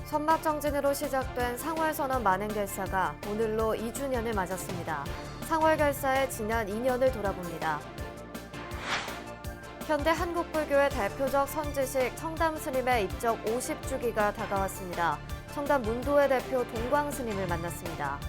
천막정진으로 시작된 상월선언 만행결사가 오늘로 2주년을 맞았습니다. 상월결사의 지난 2년을 돌아봅니다. 현대 한국불교의 대표적 선지식 청담스님의 입적 50주기가 다가왔습니다. 청담 문도회 대표 동광스님을 만났습니다.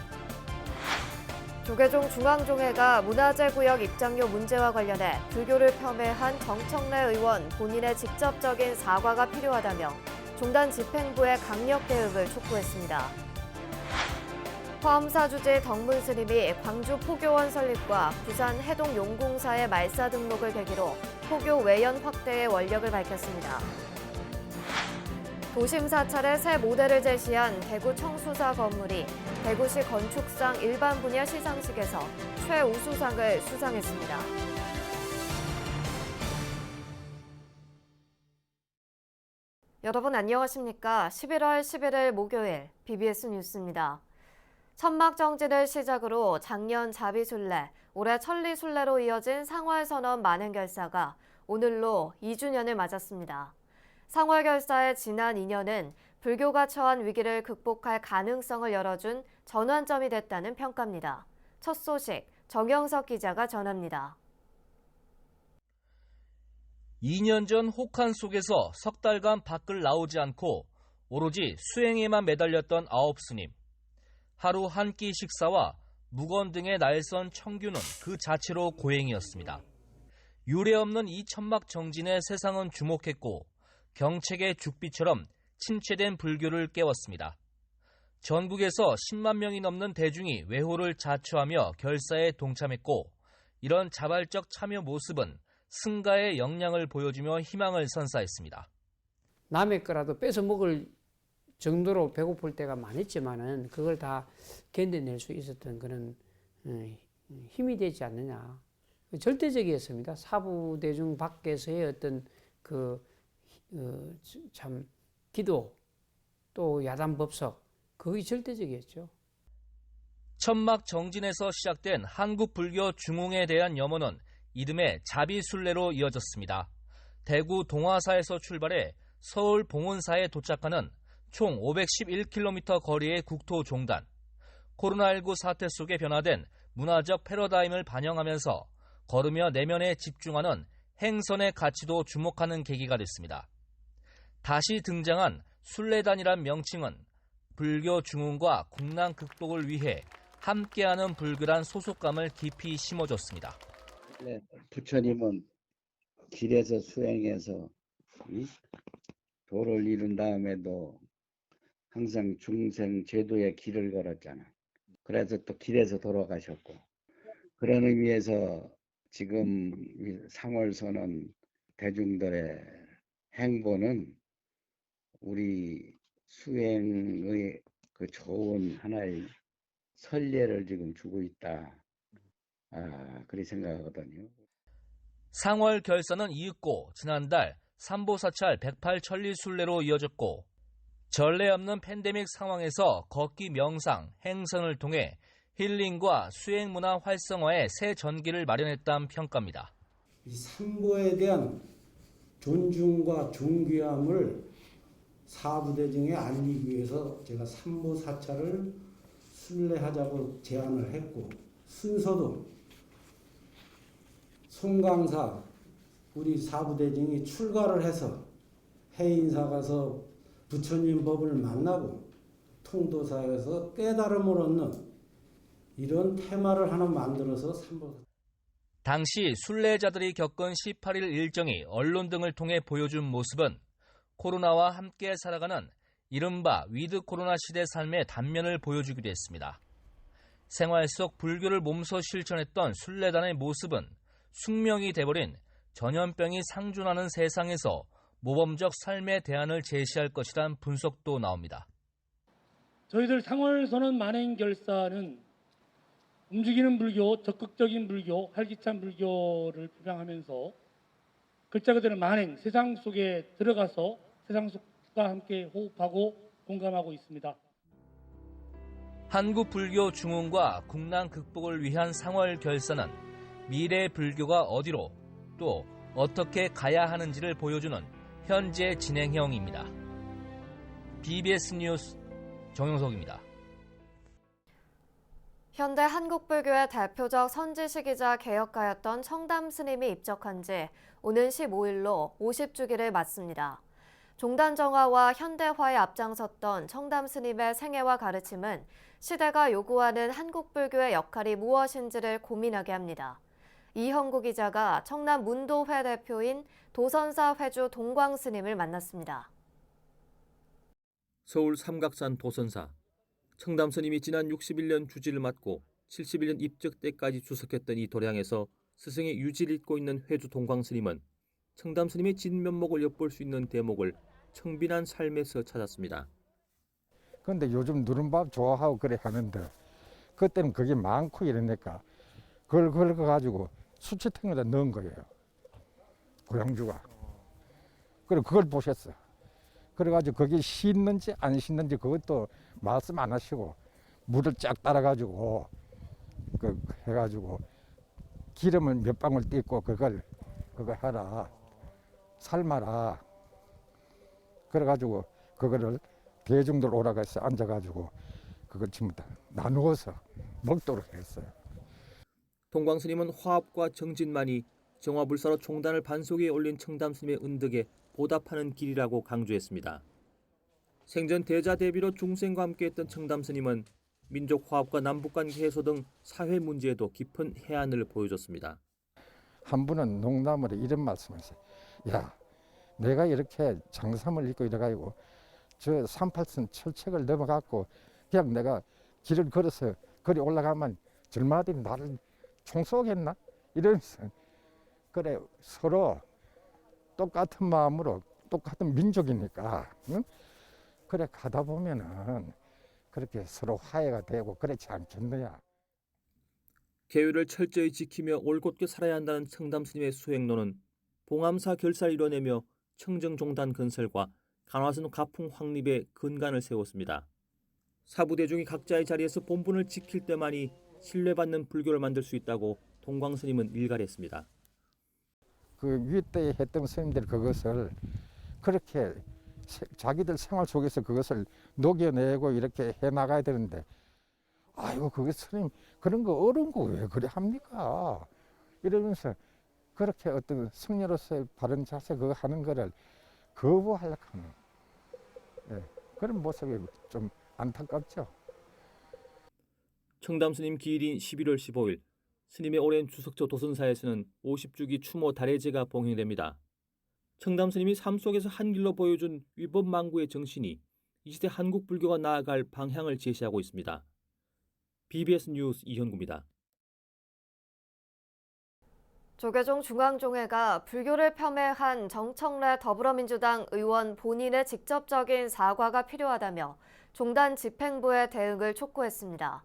조계종 중앙종회가 문화재구역 입장료 문제와 관련해 불교를 폄훼한 정청래 의원 본인의 직접적인 사과가 필요하다며 종단 집행부의 강력 대응을 촉구했습니다. 화엄사주지 덕문스님이 광주 포교원 설립과 부산 해동용궁사의 말사 등록을 계기로 포교 외연 확대의 원력을 밝혔습니다. 도심 사찰의 새 모델을 제시한 대구 청수사 건물이 대구시 건축상 일반 분야 시상식에서 최우수상을 수상했습니다. 여러분 안녕하십니까? 11월 11일 목요일 BBS 뉴스입니다. 천막정진을 시작으로 작년 자비순례, 올해 천리순례로 이어진 상월선언 만행결사가 오늘로 2주년을 맞았습니다. 상월결사의 지난 2년은 불교가 처한 위기를 극복할 가능성을 열어준 전환점이 됐다는 평가입니다. 첫 소식, 정영석 기자가 전합니다. 2년 전 혹한 속에서 석 달간 밖을 나오지 않고 오로지 수행에만 매달렸던 아홉스님. 하루 한 끼 식사와 묵언 등의 날선 청규는 그 자체로 고행이었습니다. 유례없는 이 천막 정진에 세상은 주목했고 경책의 죽비처럼 침체된 불교를 깨웠습니다. 전국에서 10만 명이 넘는 대중이 외호를 자처하며 결사에 동참했고 이런 자발적 참여 모습은 승가의 역량을 보여주며 희망을 선사했습니다. 남의 거라도 뺏어 먹을 정도로 배고플 때가 많았지만은 그걸 다 견뎌낼 수 있었던 그런 힘이 되지 않느냐. 절대적이었습니다. 사부대중 밖에서의 어떤 참 기도 또 야단법석 그게 절대적이었죠. 천막 정진에서 시작된 한국 불교 중흥에 대한 염원은 이듬해 자비순례로 이어졌습니다. 대구 동화사에서 출발해 서울 봉온사에 도착하는 총 511km 거리의 국토 종단. 코로나19 사태 속에 변화된 문화적 패러다임을 반영하면서 걸으며 내면에 집중하는 행선의 가치도 주목하는 계기가 됐습니다. 다시 등장한 순례단이란 명칭은 불교 중흥과 국난 극복을 위해 함께하는 불교란 소속감을 깊이 심어줬습니다. 네, 부처님은 길에서 수행해서 도를 이룬 다음에도 항상 중생 제도의 길을 걸었잖아. 그래서 또 길에서 돌아가셨고 그런 의미에서 지금 상월선언 대중들의 행보는 우리 수행의 그 좋은 하나의 선례를 지금 주고 있다. 그렇게 생각하거든요. 상월 결사는 이윽고 지난달 삼보사찰 108천리순례로 이어졌고 전례 없는 팬데믹 상황에서 걷기 명상, 행선을 통해 힐링과 수행문화 활성화의 새 전기를 마련했다는 평가입니다. 이 삼보에 대한 존중과 존귀함을 사부대중에 알리기 위해서 제가 삼보사찰을 순례하자고 제안을 했고 순서도 송강사 우리 사부대중이 출가를 해서 해인사 가서 부처님 법을 만나고 통도사에서 깨달음을 얻는 이런 테마를 하나 만들어서 삼보. 당시 순례자들이 겪은 18일 일정이 언론 등을 통해 보여준 모습은 코로나와 함께 살아가는 이른바 위드 코로나 시대 삶의 단면을 보여주기도 했습니다. 생활 속 불교를 몸소 실천했던 순례단의 모습은 숙명이 돼버린 전염병이 상존하는 세상에서 모범적 삶의 대안을 제시할 것이란 분석도 나옵니다. 저희들 상월선언 만행결사는 움직이는 불교, 적극적인 불교, 활기찬 불교를 표방하면서 글자 그대로 만행, 세상 속에 들어가서 세상 속과 함께 호흡하고 공감하고 있습니다. 한국 불교 중흥과 국난 극복을 위한 상월 결사는 미래 불교가 어디로 또 어떻게 가야 하는지를 보여주는 현재 진행형입니다. BBS 뉴스 정영석입니다. 현대 한국불교의 대표적 선지식이자 개혁가였던 청담 스님이 입적한 지 오는 15일로 50주기를 맞습니다. 종단 정화와 현대화에 앞장섰던 청담 스님의 생애와 가르침은 시대가 요구하는 한국불교의 역할이 무엇인지를 고민하게 합니다. 이형구 기자가 청남 문도회 대표인 도선사 회주 동광 스님을 만났습니다. 서울 삼각산 도선사. 청담 스님이 지난 61년 주지를 맡고 71년 입적 때까지 주석했던 이 도량에서 스승의 유지를 잇고 있는 회주 동광 스님은 청담 스님의 진면목을 엿볼 수 있는 대목을 청빈한 삶에서 찾았습니다. 근데 요즘 누른밥 좋아하고 그래 하는데 그때는 그게 많고 이러니까 그걸 가지고 수치통에다 넣은 거예요. 고향주가. 그리고 그걸 보셨어. 그래가지고 그게 씻는지 안 씻는지 그것도 말씀 안 하시고 물을 쫙 따라가지고 해가지고 기름을 몇 방울 띄고 그걸 해라. 삶아라. 그래가지고 그거를 대중들 오라고 해서 앉아가지고 그걸 전부 다 나누어서 먹도록 했어요. 동광 스님은 화합과 정진만이 정화불사로 총단을 반석 위에 올린 청담 스님의 은덕에 보답하는 길이라고 강조했습니다. 생전 대자 대비로 중생과 함께했던 청담 스님은 민족 화합과 남북관계 해소 등 사회 문제에도 깊은 해안을 보여줬습니다. 한 분은 농담으로 이런 말씀하세요. 야, 내가 이렇게 장삼을 입고 이래가지고 저 38선 철책을 넘어갔고 그냥 내가 길을 걸어서 거리 올라가면 절마들이 나를 총 쏘겠나? 이러면서 그래 서로 똑같은 마음으로 똑같은 민족이니까 응? 그래 가다 보면은 그렇게 서로 화해가 되고 그렇지 않겠느냐. 계율을 철저히 지키며 올곧게 살아야 한다는 청담 스님의 수행론은 봉암사 결사를 이뤄내며 청정종단 건설과 간화선 가풍 확립에 근간을 세웠습니다. 사부대중이 각자의 자리에서 본분을 지킬 때만이 신뢰받는 불교를 만들 수 있다고 동광 스님은 일갈했습니다. 그 윗대에 했던 스님들 그것을 그렇게 자기들 생활 속에서 그것을 녹여내고 이렇게 해나가야 되는데 아이고 그게 스님 그런 거 어려운 거 왜 그래 합니까? 이러면서 그렇게 어떤 승려로서의 바른 자세 그거 하는 거를 거부하려고 하는 그런 모습이 좀 안타깝죠. 청담 스님 기일인 11월 15일 스님의 오랜 주석처 도선사에서는 50주기 추모 달해제가 봉행됩니다. 청담 스님이 삶 속에서 한 길로 보여준 위법망구의 정신이 이 시대 한국 불교가 나아갈 방향을 제시하고 있습니다. BBS 뉴스 이현구입니다. 조계종 중앙종회가 불교를 폄훼한 정청래 더불어민주당 의원 본인의 직접적인 사과가 필요하다며 종단 집행부의 대응을 촉구했습니다.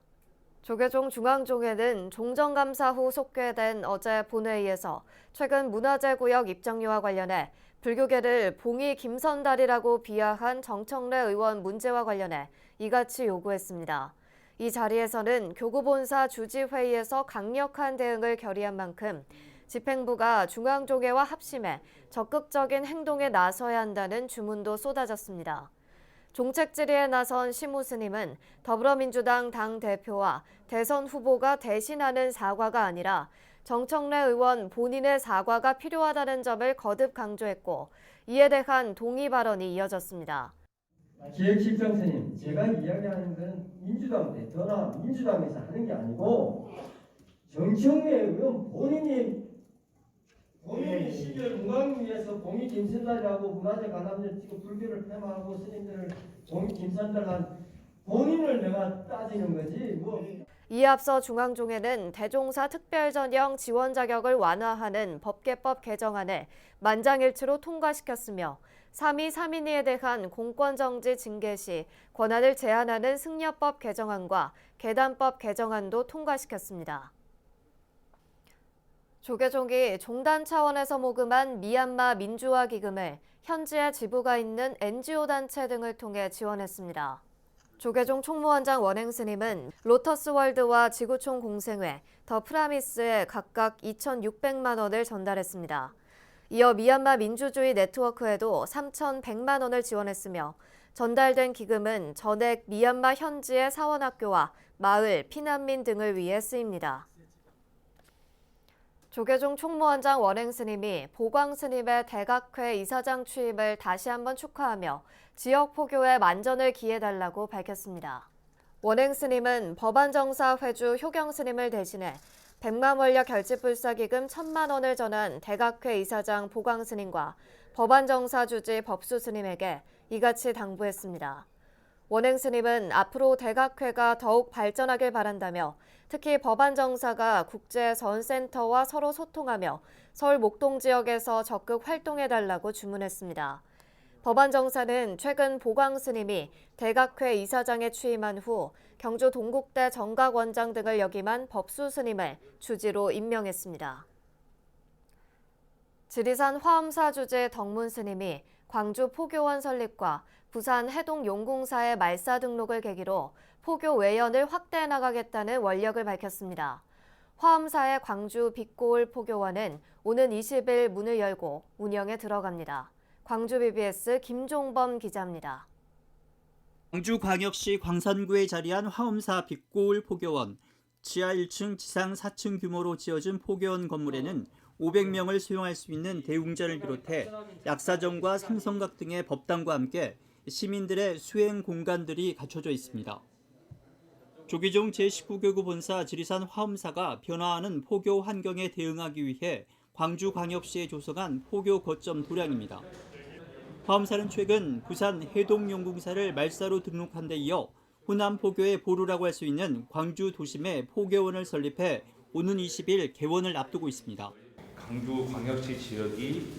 조계종 중앙종회는 종정감사 후 속개된 어제 본회의에서 최근 문화재구역 입장료와 관련해 불교계를 봉이 김선달이라고 비하한 정청래 의원 문제와 관련해 이같이 요구했습니다. 이 자리에서는 교구본사 주지회의에서 강력한 대응을 결의한 만큼 집행부가 중앙종회와 합심해 적극적인 행동에 나서야 한다는 주문도 쏟아졌습니다. 종책 질의에 나선 심우 스님은 더불어민주당 당대표와 대선 후보가 대신하는 사과가 아니라 정청래 의원 본인의 사과가 필요하다는 점을 거듭 강조했고 이에 대한 동의 발언이 이어졌습니다. 기획실장 스님, 제가 이야기하는 것은 민주당 대표나 민주당에서 하는 게 아니고 정청래 의원 본인이 시절 문광 위에서 봉이 김선달이라고 문화재 관람자 지금 불교를 폐마하고 스님들을 봉이 김선달한 본인을 내가 따지는 거지 뭐. 이에 앞서 중앙종회는 대종사 특별전형 지원 자격을 완화하는 법계법 개정안을 만장일치로 통과시켰으며 3위 3인위에 대한 공권정지 징계 시 권한을 제한하는 승려법 개정안과 계단법 개정안도 통과시켰습니다. 조계종이 종단 차원에서 모금한 미얀마 민주화 기금을 현지에 지부가 있는 NGO 단체 등을 통해 지원했습니다. 조계종 총무원장 원행 스님은 로터스월드와 지구촌 공생회, 더 프라미스에 각각 2,600만 원을 전달했습니다. 이어 미얀마 민주주의 네트워크에도 3,100만 원을 지원했으며 전달된 기금은 전액 미얀마 현지의 사원학교와 마을, 피난민 등을 위해 쓰입니다. 조계종 총무원장 원행 스님이 보광 스님의 대각회 이사장 취임을 다시 한번 축하하며 지역 포교에 만전을 기해달라고 밝혔습니다. 원행 스님은 법안정사 회주 효경 스님을 대신해 100만 원려 결집불사기금 1,000만 원을 전한 대각회 이사장 보광 스님과 법안정사 주지 법수 스님에게 이같이 당부했습니다. 원행 스님은 앞으로 대각회가 더욱 발전하길 바란다며 특히 법안정사가 국제선센터와 서로 소통하며 서울 목동 지역에서 적극 활동해달라고 주문했습니다. 법안정사는 최근 보광 스님이 대각회 이사장에 취임한 후 경주 동국대 정각원장 등을 역임한 법수 스님을 주지로 임명했습니다. 지리산 화엄사 주지 덕문 스님이 광주 포교원 설립과 부산 해동용궁사의 말사 등록을 계기로 포교 외연을 확대해 나가겠다는 원력을 밝혔습니다. 화엄사의 광주 빛고을 포교원은 오는 20일 문을 열고 운영에 들어갑니다. 광주 BBS 김종범 기자입니다. 광주광역시 광산구에 자리한 화엄사 빛고을 포교원, 지하 1층, 지상 4층 규모로 지어진 포교원 건물에는 500명을 수용할 수 있는 대웅전을 비롯해 약사정과 삼성각 등의 법당과 함께 시민들의 수행 공간들이 갖춰져 있습니다. 조계종 제19교구 본사 지리산 화엄사가 변화하는 포교 환경에 대응하기 위해 광주광역시에 조성한 포교 거점 도량입니다. 화엄사는 최근 부산 해동용궁사를 말사로 등록한 데 이어 호남 포교의 보루라고 할 수 있는 광주 도심에 포교원을 설립해 오는 20일 개원을 앞두고 있습니다. 광주광역시 지역이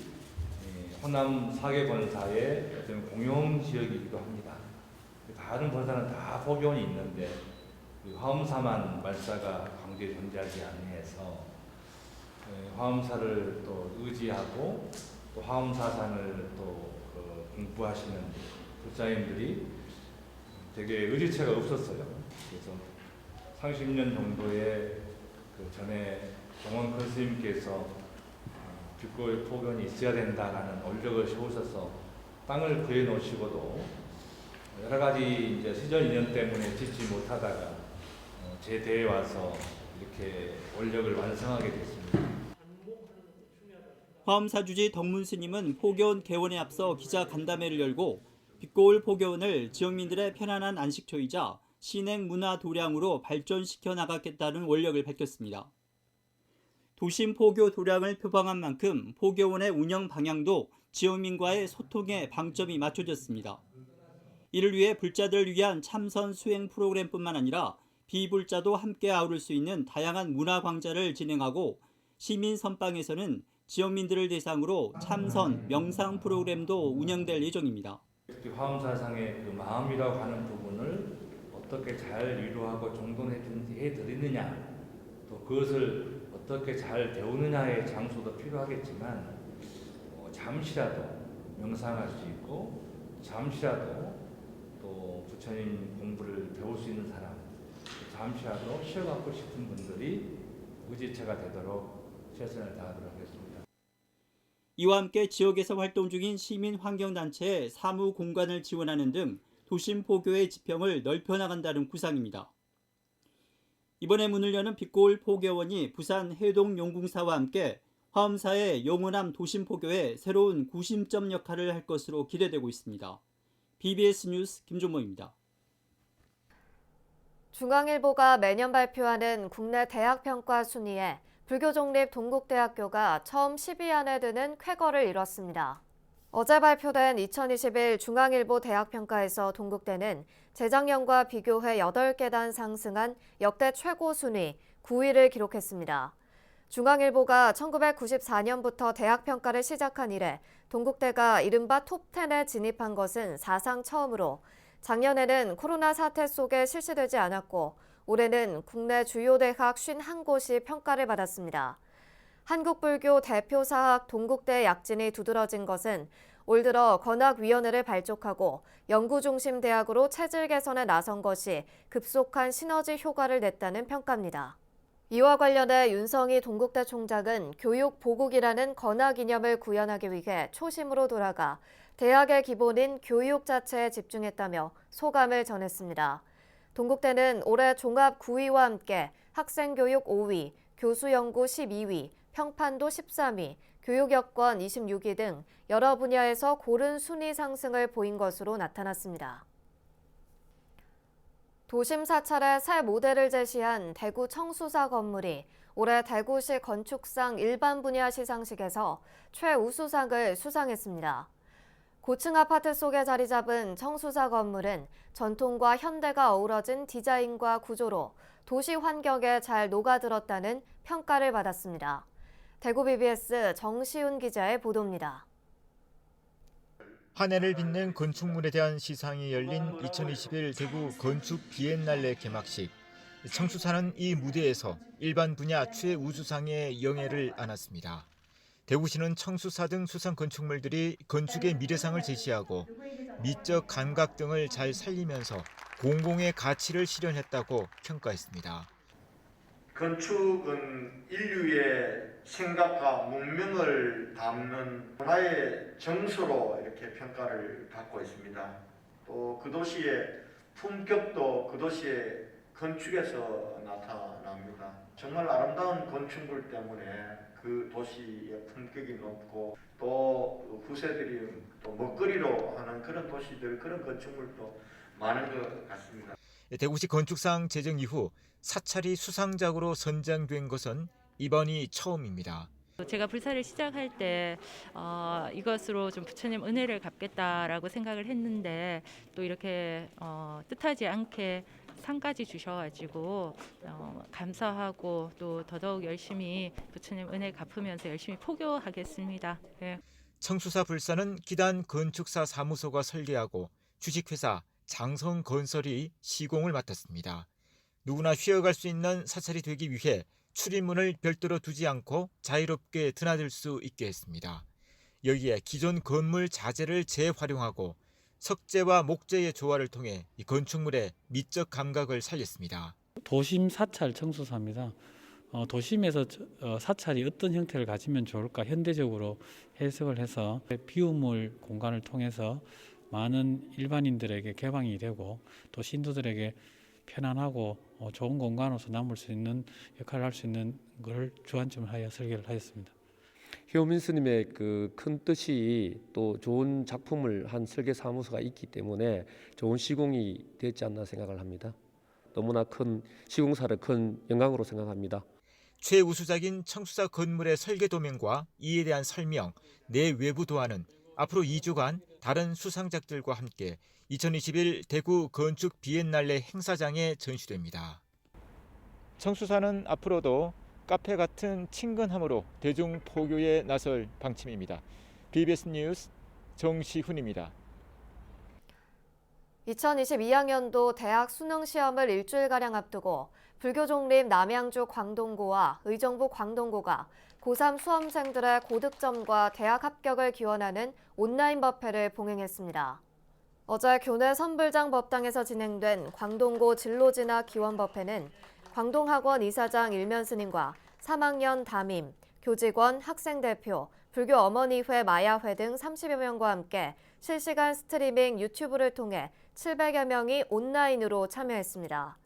호남 사계본사의 어떤 공용 지역이기도 합니다. 다른 본사는 다 포교원이 있는데 화엄사만 말사가 광주에 존재하지 않아서 화엄사를 또 의지하고 또 화엄사상을 또 공부하시는 불자님들이 되게 의지체가 없었어요. 그래서 30년 정도의 그 전에 정원 큰 스님께서 빛고을 포교원이 있어야 된다라는 원력을 세우셔서 땅을 구해 놓으시고도 여러 가지 이제 시절 인연 때문에 짓지 못하다가 제 대에 와서 이렇게 원력을 완성하게 됐습니다. 화엄사 주지 덕문 스님은 포교원 개원에 앞서 기자 간담회를 열고 빛고을 포교원을 지역민들의 편안한 안식처이자 신행 문화 도량으로 발전시켜 나가겠다는 원력을 밝혔습니다. 도심 포교 도량을 표방한 만큼 포교원의 운영 방향도 지역민과의 소통에 방점이 맞춰졌습니다. 이를 위해 불자들을 위한 참선 수행 프로그램뿐만 아니라 비불자도 함께 아우를 수 있는 다양한 문화 광자를 진행하고 시민 선방에서는 지역민들을 대상으로 참선, 명상 프로그램도 운영될 예정입니다. 특히 화엄사상의 그 마음이라고 하는 부분을 어떻게 잘 위로하고 정돈해 드리느냐, 또 그것을 어떻게 잘 배우느냐의 장소도 필요하겠지만 잠시라도 명상할 수 있고 잠시라도 또 부처님 공부를 배울 수 있는 사람, 잠시라도 쉬어가고 싶은 분들이 의지체가 되도록 최선을 다하도록 하겠습니다. 이와 함께 지역에서 활동 중인 시민환경단체에 사무 공간을 지원하는 등 도심 포교의 지평을 넓혀나간다는 구상입니다. 이번에 문을 여는 빛고을 포교원이 부산 해동용궁사와 함께 화엄사의 영원함 도심 포교의 새로운 구심점 역할을 할 것으로 기대되고 있습니다. BBS 뉴스 김종모입니다. 중앙일보가 매년 발표하는 국내 대학평가 순위에 불교종립 동국대학교가 처음 10위 안에 드는 쾌거를 이뤘습니다. 어제 발표된 2021 중앙일보 대학평가에서 동국대는 재작년과 비교해 8계단 상승한 역대 최고 순위 9위를 기록했습니다. 중앙일보가 1994년부터 대학평가를 시작한 이래 동국대가 이른바 톱10에 진입한 것은 사상 처음으로 작년에는 코로나 사태 속에 실시되지 않았고 올해는 국내 주요 대학 51곳이 평가를 받았습니다. 한국불교 대표 사학 동국대 약진이 두드러진 것은 올 들어 건학위원회를 발족하고 연구중심 대학으로 체질 개선에 나선 것이 급속한 시너지 효과를 냈다는 평가입니다. 이와 관련해 윤성희 동국대 총장은 교육 보국이라는 건학 이념을 구현하기 위해 초심으로 돌아가 대학의 기본인 교육 자체에 집중했다며 소감을 전했습니다. 동국대는 올해 종합 9위와 함께 학생교육 5위, 교수연구 12위, 평판도 13위, 교육여건 26위 등 여러 분야에서 고른 순위 상승을 보인 것으로 나타났습니다. 도심 사찰의 새 모델을 제시한 대구 청수사 건물이 올해 대구시 건축상 일반 분야 시상식에서 최우수상을 수상했습니다. 고층 아파트 속에 자리 잡은 청수사 건물은 전통과 현대가 어우러진 디자인과 구조로 도시 환경에 잘 녹아들었다는 평가를 받았습니다. 대구 BBS 정시훈 기자의 보도입니다. 한 해를 빛낸 건축물에 대한 시상이 열린 2021 대구 건축 비엔날레 개막식. 청수사는 이 무대에서 일반 분야 최우수상의 영예를 안았습니다. 대구시는 청수사 등 수상 건축물들이 건축의 미래상을 제시하고 미적 감각 등을 잘 살리면서 공공의 가치를 실현했다고 평가했습니다. 건축은 인류의 생각과 문명을 담는 하나의 정서로 이렇게 평가를 받고 있습니다. 또 그 도시의 품격도 그 도시의 건축에서 나타납니다. 정말 아름다운 건축물 때문에 그 도시의 품격이 높고 또 후세들이 또 먹거리로 하는 그런 도시들, 그런 건축물도 많은 것 같습니다. 대구시 건축상 제정 이후 사찰이 수상작으로 선정된 것은 이번이 처음입니다. 제가 불사를 시작할 때 이것으로 좀 부처님 은혜를 갚겠다라고 생각을 했는데 또 이렇게 뜻하지 않게 상까지 주셔가지고 감사하고 또 더더욱 열심히 부처님 은혜 갚으면서 열심히 포교하겠습니다. 네. 청수사 불사는 기단 건축사 사무소가 설계하고 주식회사 장성건설이 시공을 맡았습니다. 누구나 휘어갈 수 있는 사찰이 되기 위해 출입문을 별도로 두지 않고 자유롭게 드나들 수 있게 했습니다. 여기에 기존 건물 자재를 재활용하고 석재와 목재의 조화를 통해 이 건축물의 미적 감각을 살렸습니다. 도심 사찰 청수사입니다. 도심에서 사찰이 어떤 형태를 가지면 좋을까 현대적으로 해석을 해서 비우물 공간을 통해서 많은 일반인들에게 개방이 되고 또 신도들에게 편안하고 좋은 공간으로서 남을 수 있는 역할을 할 수 있는 걸 주안점을 하여 설계를 하였습니다. 효민 스님의 그 큰 뜻이 또 좋은 작품을 한 설계 사무소가 있기 때문에 좋은 시공이 됐지 않나 생각을 합니다. 너무나 큰 시공사를 큰 영광으로 생각합니다. 최우수작인 청수사 건물의 설계 도면과 이에 대한 설명, 내외부 도안은 앞으로 2주간 다른 수상작들과 함께 2021 대구 건축 비엔날레 행사장에 전시됩니다. 청수사는 앞으로도 카페 같은 친근함으로 대중 포교에 나설 방침입니다. BBS 뉴스 정시훈입니다. 2022학년도 대학 수능 시험을 일주일가량 앞두고 불교종립 남양주 광동고와 의정부 광동고가 고3 수험생들의 고득점과 대학 합격을 기원하는 온라인 법회를 봉행했습니다. 어제 교내 선불장 법당에서 진행된 광동고 진로진학 기원법회는 광동학원 이사장 일면스님과 3학년 담임, 교직원, 학생대표, 불교 어머니회 마야회 등 30여 명과 함께 실시간 스트리밍 유튜브를 통해 700여 명이 온라인으로 참여했습니다.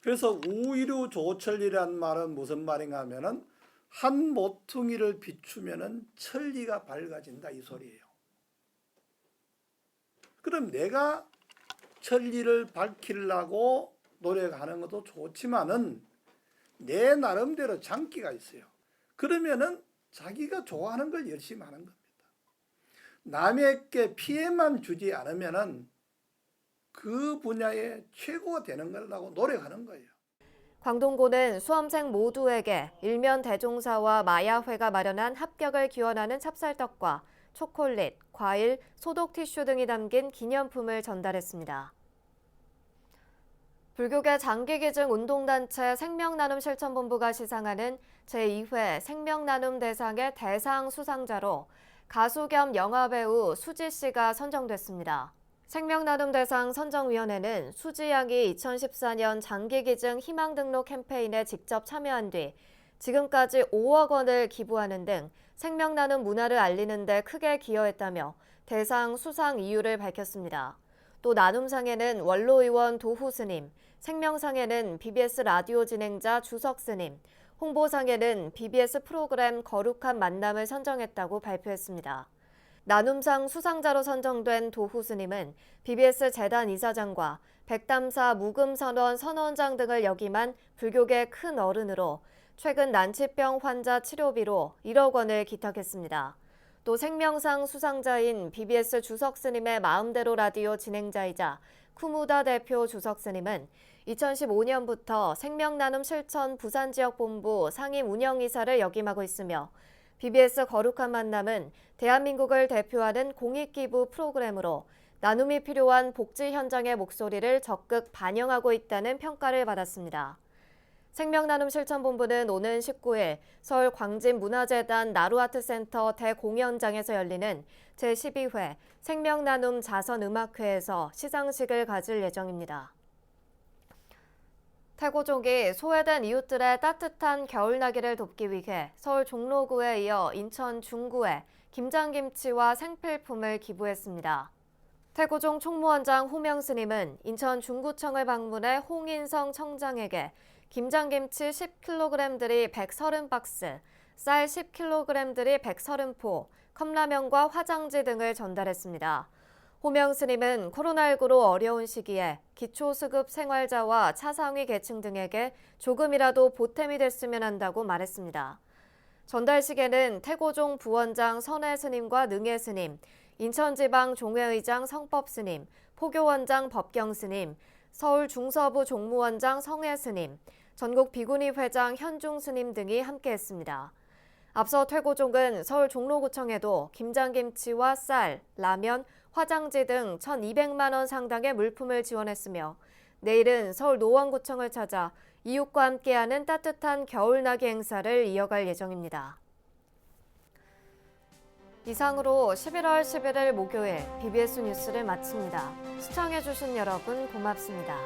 그래서 우이류 조철리란 말은 무슨 말인가 하면은 한 모퉁이를 비추면은 천리가 밝아진다 이 소리예요. 그럼 내가 천리를 밝히려고 노력하는 것도 좋지만은 내 나름대로 장기가 있어요. 그러면은 자기가 좋아하는 걸 열심히 하는 겁니다. 남에게 피해만 주지 않으면은 그 분야의 최고가 되는 거라고 노력하는 거예요. 광동고는 수험생 모두에게 일면 대종사와 마야회가 마련한 합격을 기원하는 찹쌀떡과 초콜릿, 과일, 소독 티슈 등이 담긴 기념품을 전달했습니다. 불교계 장기기증 운동단체 생명나눔실천본부가 시상하는 제2회 생명나눔 대상의 대상 수상자로 가수 겸 영화배우 수지 씨가 선정됐습니다. 생명나눔 대상 선정위원회는 수지양이 2014년 장기기증 희망등록 캠페인에 직접 참여한 뒤 지금까지 5억 원을 기부하는 등 생명나눔 문화를 알리는 데 크게 기여했다며 대상 수상 이유를 밝혔습니다. 또 나눔상에는 원로의원 도후스님, 생명상에는 BBS 라디오 진행자 주석스님, 홍보상에는 BBS 프로그램 거룩한 만남을 선정했다고 발표했습니다. 나눔상 수상자로 선정된 도후스님은 BBS 재단 이사장과 백담사 묵음선원 선원장 등을 역임한 불교계 큰 어른으로 최근 난치병 환자 치료비로 1억 원을 기탁했습니다. 또 생명상 수상자인 BBS 주석스님의 마음대로 라디오 진행자이자 쿠무다 대표 주석스님은 2015년부터 생명나눔 실천 부산지역본부 상임 운영이사를 역임하고 있으며 BBS 거룩한 만남은 대한민국을 대표하는 공익기부 프로그램으로 나눔이 필요한 복지 현장의 목소리를 적극 반영하고 있다는 평가를 받았습니다. 생명나눔 실천본부는 오는 19일 서울 광진문화재단 나루아트센터 대공연장에서 열리는 제12회 생명나눔 자선음악회에서 시상식을 가질 예정입니다. 태고족이 소외된 이웃들의 따뜻한 겨울나기를 돕기 위해 서울 종로구에 이어 인천 중구에 김장김치와 생필품을 기부했습니다. 태고종 총무원장 호명스님은 인천 중구청을 방문해 홍인성 청장에게 김장김치 10kg들이 130박스, 쌀 10kg들이 130포, 컵라면과 화장지 등을 전달했습니다. 호명스님은 코로나19로 어려운 시기에 기초수급 생활자와 차상위 계층 등에게 조금이라도 보탬이 됐으면 한다고 말했습니다. 전달식에는 태고종 부원장 선혜스님과 능혜스님, 인천지방 종회의장 성법스님, 포교원장 법경스님, 서울 중서부 종무원장 성혜스님, 전국 비구니 회장 현중스님 등이 함께했습니다. 앞서 태고종은 서울 종로구청에도 김장김치와 쌀, 라면, 화장지 등 1,200만 원 상당의 물품을 지원했으며 내일은 서울 노원구청을 찾아 이웃과 함께하는 따뜻한 겨울나기 행사를 이어갈 예정입니다. 이상으로 11월 11일 목요일 BBS 뉴스를 마칩니다. 시청해주신 여러분 고맙습니다.